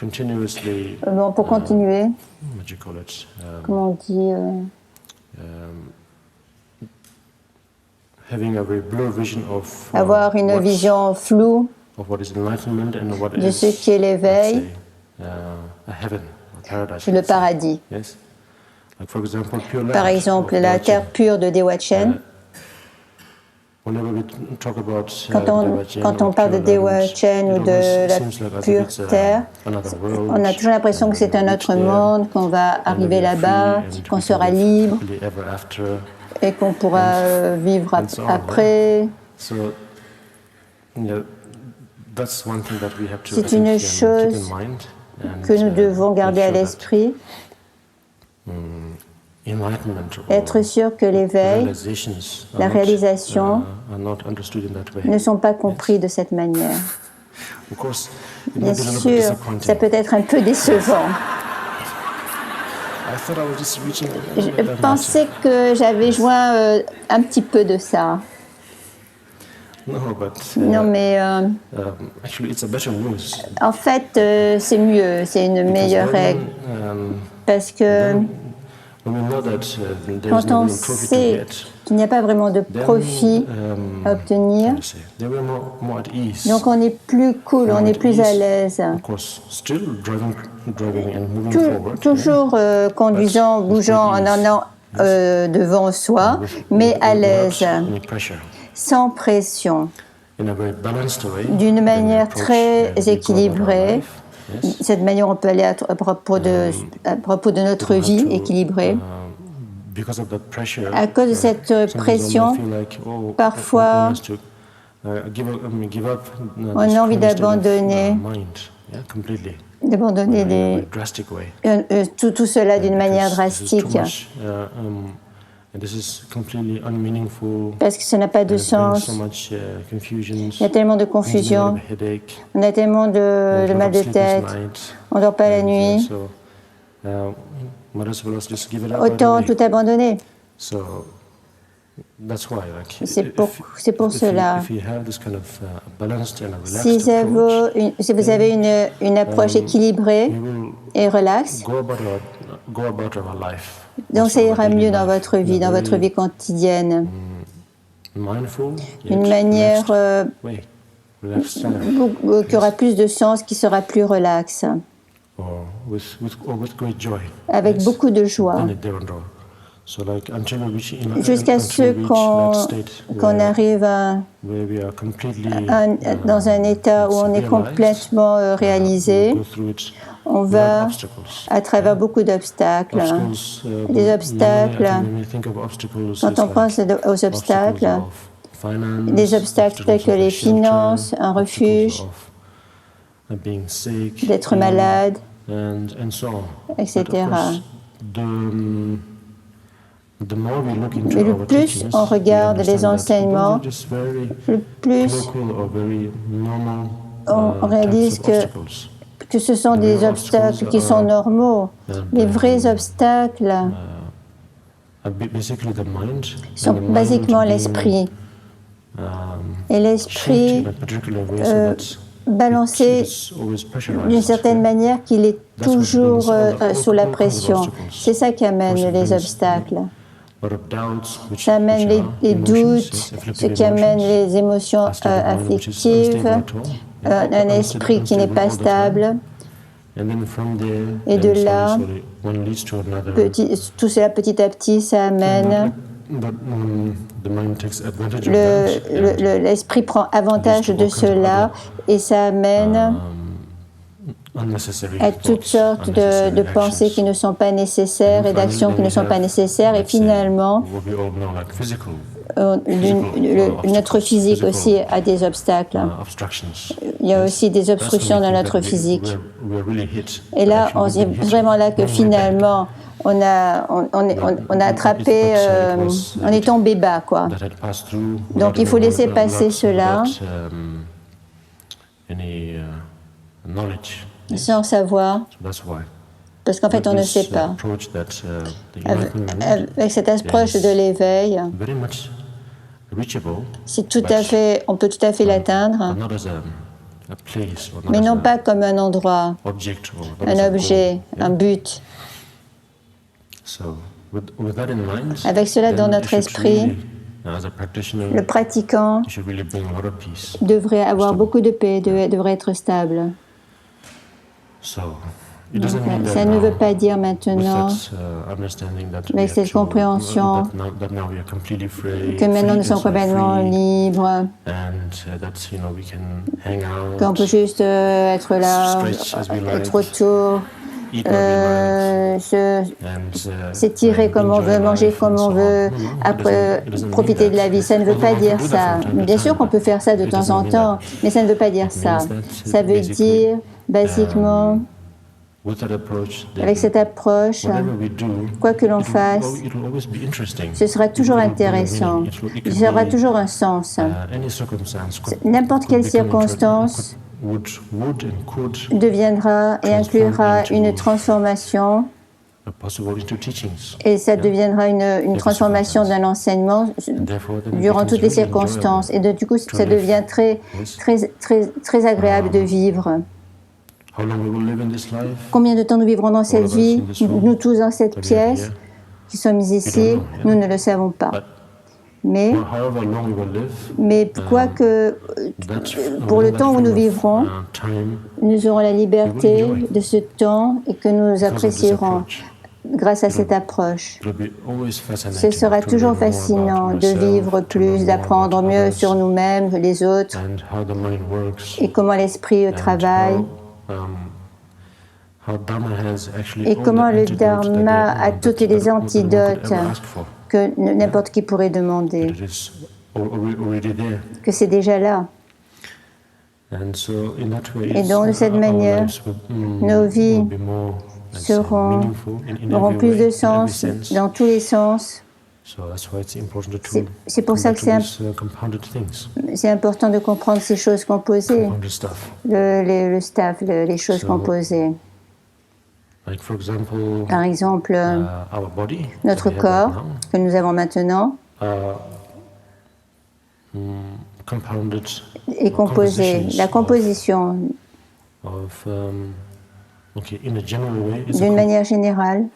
Bon, pour continuer, comment on dit avoir une vision floue de ce qui est l'éveil et le paradis. Par exemple, la terre pure de Dewa-Chen. Quand on parle de Dewa-Chen ou de la pure terre, on a toujours l'impression que c'est un autre monde, qu'on va arriver là-bas, qu'on sera libre et qu'on pourra vivre après. C'est une chose que nous devons garder à l'esprit, être sûr que l'éveil, la réalisation ne sont pas compris de cette manière. Bien sûr, ça peut être un peu décevant. Je pensais que j'avais joint un petit peu de ça. Non, mais en fait, c'est mieux, c'est une meilleure règle. Parce que quand on sait qu'il n'y a pas vraiment de profit à obtenir, donc on est plus cool, on est plus à l'aise. Toujours conduisant, bougeant, en allant devant soi, mais à l'aise, sans pression, d'une manière très équilibrée. Cette manière, on peut aller à propos de notre vie équilibrée. À cause de cette pression, parfois, on a envie d'abandonner tout cela d'une manière drastique. Parce que ça n'a pas de sens. Il y a tellement de confusion, on a tellement de mal de tête, on ne dort pas la nuit. Autant tout abandonner. C'est pour cela. Si vous avez une approche équilibrée et relaxe, donc ça ira mieux dans votre vie quotidienne. Une manière qui aura plus de sens, qui sera plus relaxe. Avec beaucoup de joie. Jusqu'à ce qu'on arrive dans un état où on est complètement réalisé, on va à travers beaucoup d'obstacles. Des obstacles, quand on pense aux obstacles, des obstacles tels que les finances, un refuge, d'être malade, etc. Mais le plus on regarde les enseignements, le plus on réalise que ce sont des obstacles qui sont normaux. Les vrais obstacles sont basiquement l'esprit. Et l'esprit balancé d'une certaine manière qu'il est toujours sous la pression. C'est ça qui amène les obstacles. Ça amène les doutes, ce qui amène les émotions afflictives, un esprit qui n'est pas stable. Et de là, tout cela petit à petit, ça amène l'esprit prend avantage de cela et ça amène à toutes sortes de pensées qui ne sont pas nécessaires et d'actions qui ne sont pas nécessaires et finalement notre physique aussi a des obstacles. Il y a aussi des obstructions dans notre physique. Et là, c'est vraiment là que finalement on a attrapé, on est tombé bas, quoi. Donc il faut laisser passer cela sans savoir, parce qu'en fait on ne sait pas. Avec cette approche de l'éveil, c'est tout à fait, on peut tout à fait l'atteindre. mais non pas comme un endroit, un objet, un but. Avec cela dans notre esprit, le pratiquant devrait avoir beaucoup de paix, devrait être stable. Donc, ça ne veut pas dire maintenant, avec cette compréhension, que maintenant nous sommes complètement libres, qu'on peut juste être là, être autour, s'étirer comme on veut, manger comme on veut, après profiter de la vie. Ça ne veut pas dire ça. Bien sûr qu'on peut faire ça de temps en temps, mais ça ne veut pas dire ça. Ça veut dire, basiquement, avec cette approche, quoi que l'on fasse, ce sera toujours intéressant, il y aura toujours un sens. N'importe quelle circonstance deviendra et inclura une transformation, et ça deviendra une transformation d'un enseignement durant toutes les circonstances. Et du coup, ça devient très agréable de vivre. Combien de temps nous vivrons dans cette vie, nous tous dans cette pièce, qui sommes ici, nous ne le savons pas. Mais quoique, pour le temps où nous vivrons, nous aurons la liberté de ce temps et que nous apprécierons grâce à cette approche. Ce sera toujours fascinant de vivre plus, d'apprendre mieux sur nous-mêmes, les autres, et comment l'esprit travaille. Et comment le Dharma a toutes les antidotes que n'importe qui pourrait demander, que c'est déjà là. Et donc, de cette manière, nos vies auront plus de sens dans tous les sens. C'est pour ça que c'est important de comprendre ces choses composées, les choses composées. Par exemple, notre corps que nous avons maintenant est composé. La composition, d'une manière générale,